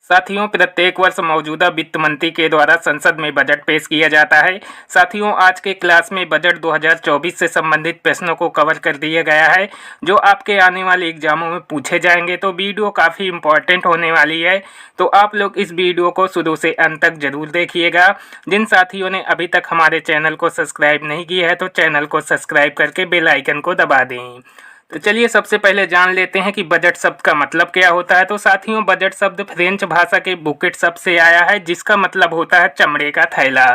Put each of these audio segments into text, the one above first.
साथियों, प्रत्येक वर्ष मौजूदा वित्त मंत्री के द्वारा संसद में बजट पेश किया जाता है। साथियों, आज के क्लास में बजट 2024 से संबंधित प्रश्नों को कवर कर दिया गया है, जो आपके आने वाले एग्जामों में पूछे जाएंगे। तो वीडियो काफ़ी इम्पोर्टेंट होने वाली है, तो आप लोग इस वीडियो को शुरू से अंत तक जरूर देखिएगा। जिन साथियों ने अभी तक हमारे चैनल को सब्सक्राइब नहीं किया है, तो चैनल को सब्सक्राइब करके बेल आइकन को दबा दें। तो चलिए सबसे पहले जान लेते हैं कि बजट शब्द का मतलब क्या होता है। तो साथियों, बजट शब्द फ्रेंच भाषा के बुकेट शब्द से आया है, जिसका मतलब होता है चमड़े का थैला।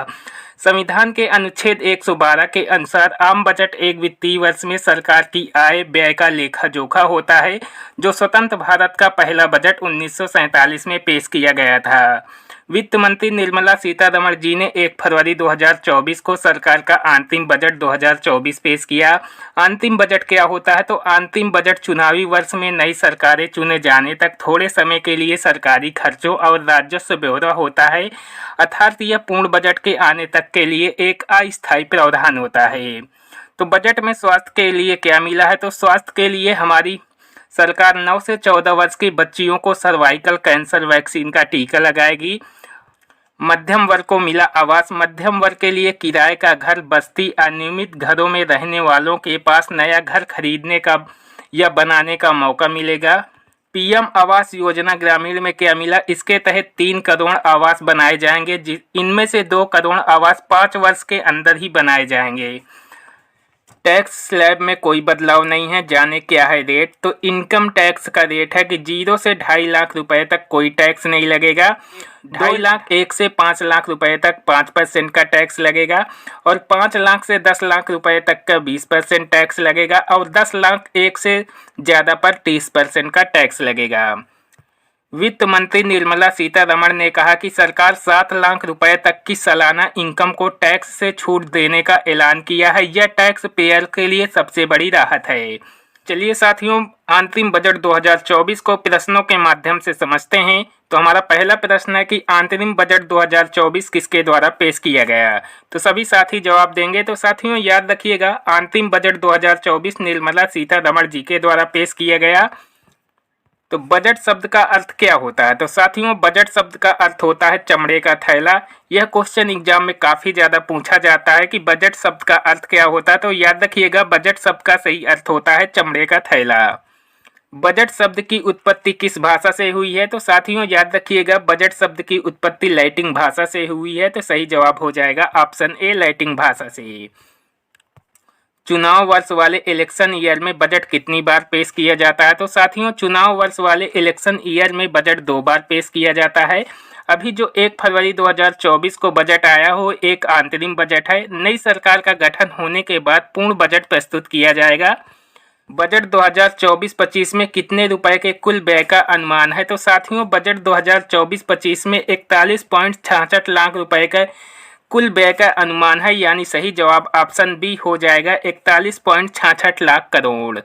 संविधान के अनुच्छेद 112 के अनुसार आम बजट एक वित्तीय वर्ष में सरकार की आय व्यय का लेखा जोखा होता है, जो स्वतंत्र भारत का पहला बजट 1947 में पेश किया गया था। वित्त मंत्री निर्मला सीतारमण जी ने 1 फरवरी 2024 को सरकार का अंतिम बजट 2024 पेश किया। अंतिम बजट क्या होता है? तो अंतिम बजट चुनावी वर्ष में नई सरकारें चुने जाने तक थोड़े समय के लिए सरकारी खर्चों और राजस्व ब्यौरा होता है, अर्थात यह पूर्ण बजट के आने तक के लिए एक अस्थायी प्रावधान होता है। तो बजट में स्वास्थ्य के लिए क्या मिला है? तो स्वास्थ्य के लिए हमारी सरकार 9 से 14 वर्ष की बच्चियों को सर्वाइकल कैंसर वैक्सीन का टीका लगाएगी। मध्यम वर्ग को मिला आवास। मध्यम वर्ग के लिए किराए का घर, बस्ती, अनियमित घरों में रहने वालों के पास नया घर खरीदने का या बनाने का मौका मिलेगा। पीएम आवास योजना ग्रामीण में क्या मिला? इसके तहत 3 करोड़ आवास बनाए जाएंगे, इनमें से 2 करोड़ आवास 5 वर्ष के अंदर ही बनाए जाएंगे। टैक्स स्लैब में कोई बदलाव नहीं है। जाने क्या है रेट? तो इनकम टैक्स का रेट है कि 0 से 2.5 लाख रुपए तक कोई टैक्स नहीं लगेगा। 2.5 लाख 1 से 5 लाख रुपए तक 5% का टैक्स लगेगा, और 5 लाख से 10 लाख रुपए तक का 20% टैक्स लगेगा, और 10 लाख 1 से ज़्यादा पर 30% का टैक्स लगेगा। वित्त मंत्री निर्मला सीतारमण ने कहा कि सरकार 7 लाख रुपए तक की सालाना इनकम को टैक्स से छूट देने का ऐलान किया है। यह टैक्स पेयर के लिए सबसे बड़ी राहत है। चलिए साथियों, अंतरिम बजट 2024 को प्रश्नों के माध्यम से समझते हैं। तो हमारा पहला प्रश्न है कि अंतरिम बजट 2024 किसके द्वारा पेश किया गया? तो सभी साथी जवाब देंगे। तो साथियों याद रखिएगा, अंतरिम बजट 2024 निर्मला सीतारमण जी के द्वारा पेश किया गया। तो बजट शब्द का अर्थ क्या होता है? तो साथियों, बजट शब्द का अर्थ होता है चमड़े का थैला। यह क्वेश्चन एग्जाम में काफ़ी ज़्यादा पूछा जाता है कि बजट शब्द का अर्थ क्या होता है। तो याद रखिएगा, बजट शब्द का सही अर्थ होता है चमड़े का थैला। बजट शब्द की उत्पत्ति किस भाषा से हुई है? तो साथियों याद रखिएगा, बजट शब्द की उत्पत्ति लैटिन भाषा से हुई है। तो सही जवाब हो जाएगा ऑप्शन ए, लैटिन भाषा से। चुनाव वर्ष वाले इलेक्शन ईयर में बजट कितनी बार पेश किया जाता है? तो साथियों, चुनाव वर्ष वाले इलेक्शन ईयर में बजट 2 बार पेश किया जाता है। अभी जो 1 फरवरी 2024 को बजट आया हो, एक अंतरिम बजट है। नई सरकार का गठन होने के बाद पूर्ण बजट प्रस्तुत किया जाएगा। बजट 2024-25 में कितने रुपए के कुल व्यय का अनुमान है? तो साथियों, बजट 2024-25 में 41.66 लाख रुपए का कुल व्यय का अनुमान है, यानी सही जवाब ऑप्शन बी हो जाएगा, 41.66 लाख करोड़।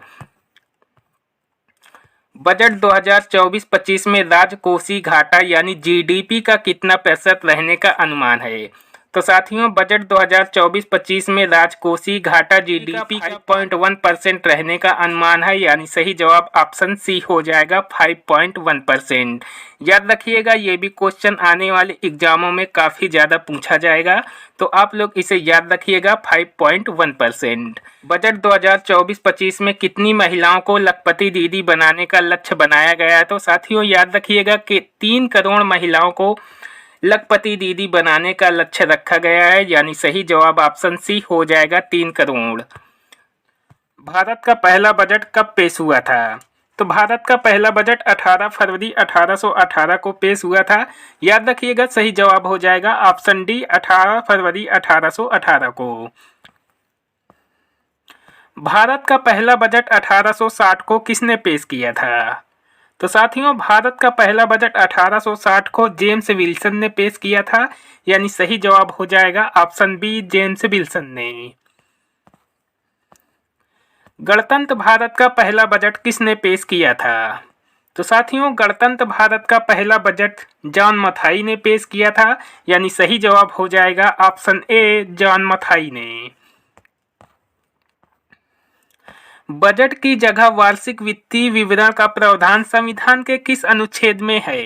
बजट 2024-25 में राजकोषीय घाटा यानी जीडीपी का कितना प्रतिशत रहने का अनुमान है? तो साथियों, बजट 2024-25 में राजकोषीय घाटा जीडीपी का 5.1% रहने का अनुमान है, यानी सही जवाब ऑप्शन सी हो जाएगा, 5.1%। याद रखिएगा, ये भी क्वेश्चन आने वाले एग्जामों में काफ़ी ज़्यादा पूछा जाएगा, तो आप लोग इसे याद रखिएगा, 5.1%। बजट 2024-25 में कितनी महिलाओं को लखपति दीदी बनाने का लक्ष्य बनाया गया है? तो साथियों याद रखिएगा कि 3 करोड़ महिलाओं को लखपति दीदी बनाने का लक्ष्य रखा गया है, यानी सही जवाब ऑप्शन सी हो जाएगा, 3 करोड़। भारत का पहला बजट कब पेश हुआ था? तो भारत का पहला बजट 18 फरवरी 1818 को पेश हुआ था। याद रखिएगा, सही जवाब हो जाएगा ऑप्शन डी, 18 फरवरी 1818 को। भारत का पहला बजट 1860 को किसने पेश किया था? तो साथियों, भारत का पहला बजट 1860 को जेम्स विल्सन ने पेश किया था, यानी सही जवाब हो जाएगा ऑप्शन बी, जेम्स विल्सन ने। गणतंत्र भारत का पहला बजट किसने पेश किया था? तो साथियों, गणतंत्र भारत का पहला बजट जॉन मथाई ने पेश किया था, यानी सही जवाब हो जाएगा ऑप्शन ए, जॉन मथाई ने। बजट की जगह वार्षिक वित्तीय विवरण का प्रावधान संविधान के किस अनुच्छेद में है?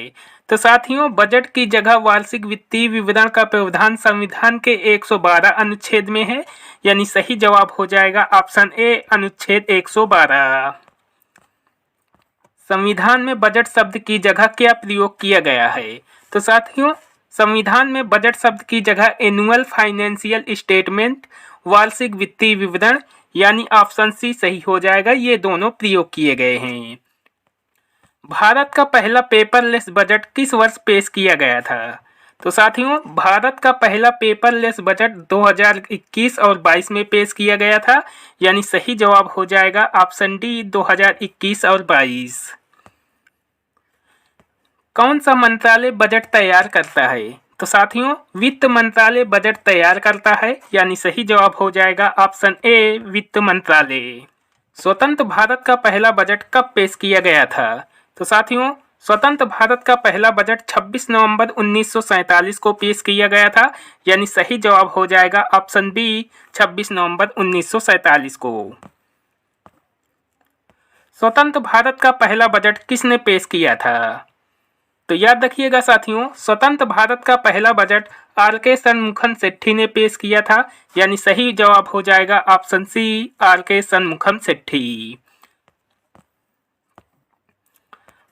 तो साथियों, बजट की जगह वार्षिक वित्तीय विवरण का प्रावधान संविधान के 112 अनुच्छेद में है, यानी सही जवाब हो जाएगा ऑप्शन ए अनुच्छेद 112। संविधान में बजट शब्द की जगह क्या प्रयोग किया गया है? तो साथियों, संविधान में बजट शब्द की जगह एनुअल फाइनेंशियल स्टेटमेंट, वार्षिक वित्तीय विवरण, यानी ऑप्शन सी सही हो जाएगा। ये दोनों प्रयोग किए गए हैं। भारत का पहला पेपरलेस बजट किस वर्ष पेश किया गया था? तो साथियों, भारत का पहला पेपरलेस बजट 2021 और 22 में पेश किया गया था, यानी सही जवाब हो जाएगा ऑप्शन डी 2021 और 22। कौन सा मंत्रालय बजट तैयार करता है? तो साथियों, वित्त मंत्रालय बजट तैयार करता है, यानी सही जवाब हो जाएगा ऑप्शन ए वित्त मंत्रालय। स्वतंत्र भारत का पहला बजट कब पेश किया गया था? तो साथियों, स्वतंत्र भारत का पहला बजट 26 नवंबर 1947 को पेश किया गया था, यानी सही जवाब हो जाएगा ऑप्शन बी 26 नवंबर 1947 को। स्वतंत्र भारत का पहला बजट किसने पेश किया था? तो याद रखिएगा साथियों, स्वतंत्र भारत का पहला बजट आर.के. शनमुखम सेट्ठी ने पेश किया था, यानी सही जवाब हो जाएगा option C R K. Shanmukham Setty.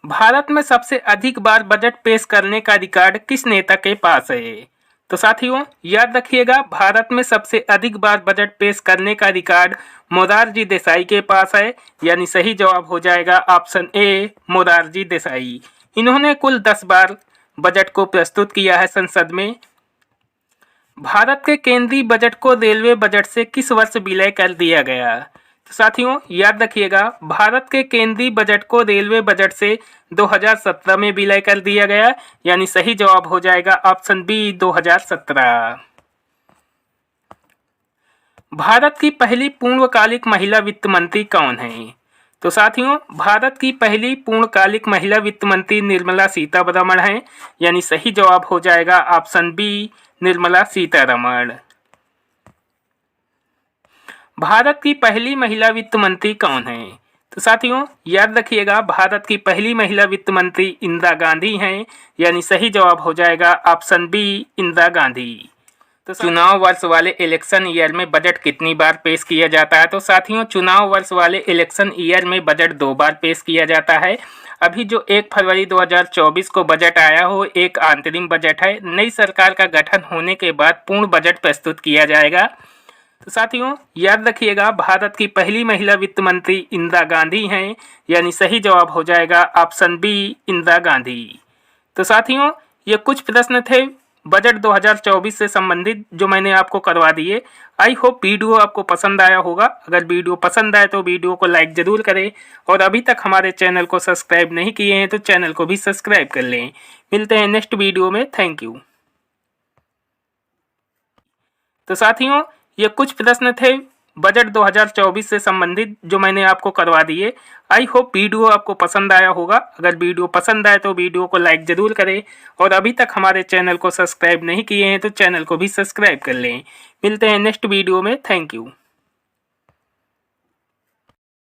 Bharat में सबसे अधिक बार बजट पेश करने का रिकॉर्ड किस नेता के पास है? तो साथियों, याद रखिएगा, भारत में सबसे अधिक बार बजट पेश करने का रिकॉर्ड मोरारजी देसाई के पास है, यानी सही जवाब हो जाएगा ऑप्शन ए मोरारजी देसाई। इन्होंने कुल 10 बार बजट को प्रस्तुत किया है संसद में। भारत के केंद्रीय बजट को रेलवे बजट से किस वर्ष विलय कर दिया गया? तो साथियों, याद रखिएगा, भारत के केंद्रीय बजट को रेलवे बजट से 2017 में विलय कर दिया गया, यानी सही जवाब हो जाएगा ऑप्शन बी 2017। भारत की पहली पूर्णकालिक महिला वित्त मंत्री कौन है? तो साथियों, भारत की पहली पूर्णकालिक महिला वित्त मंत्री निर्मला सीतारमण है, यानी सही जवाब हो जाएगा ऑप्शन बी निर्मला सीतारमण। भारत की पहली महिला वित्त मंत्री कौन है? तो साथियों, याद रखिएगा, भारत की पहली महिला वित्त मंत्री इंदिरा गांधी हैं, यानी सही जवाब हो जाएगा ऑप्शन बी इंदिरा गांधी। तो चुनाव वर्ष वाले इलेक्शन ईयर में बजट कितनी बार पेश किया जाता है? तो साथियों, चुनाव वर्ष वाले इलेक्शन ईयर में बजट 2 बार पेश किया जाता है। अभी जो 1 फरवरी 2024 को बजट आया हो एक अंतरिम बजट है। नई सरकार का गठन होने के बाद पूर्ण बजट प्रस्तुत किया जाएगा। तो साथियों, याद रखिएगा, भारत की पहली महिला वित्त मंत्री इंदिरा गांधी हैं, यानी सही जवाब हो जाएगा ऑप्शन बी इंदिरा गांधी। तो साथियों, ये कुछ प्रश्न थे बजट 2024 से संबंधित जो मैंने आपको करवा दिए। आई होप वीडियो आपको पसंद आया होगा। अगर वीडियो पसंद आए तो वीडियो को लाइक ज़रूर करें, और अभी तक हमारे चैनल को सब्सक्राइब नहीं किए हैं तो चैनल को भी सब्सक्राइब कर लें। मिलते हैं नेक्स्ट वीडियो में। Thank you. तो साथियों, ये कुछ प्रश्न थे बजट 2024 से संबंधित जो मैंने आपको करवा दिए। आई होप वीडियो आपको पसंद आया होगा। अगर वीडियो पसंद आए तो वीडियो को लाइक ज़रूर करें, और अभी तक हमारे चैनल को सब्सक्राइब नहीं किए हैं तो चैनल को भी सब्सक्राइब कर लें। मिलते हैं नेक्स्ट वीडियो में। Thank you.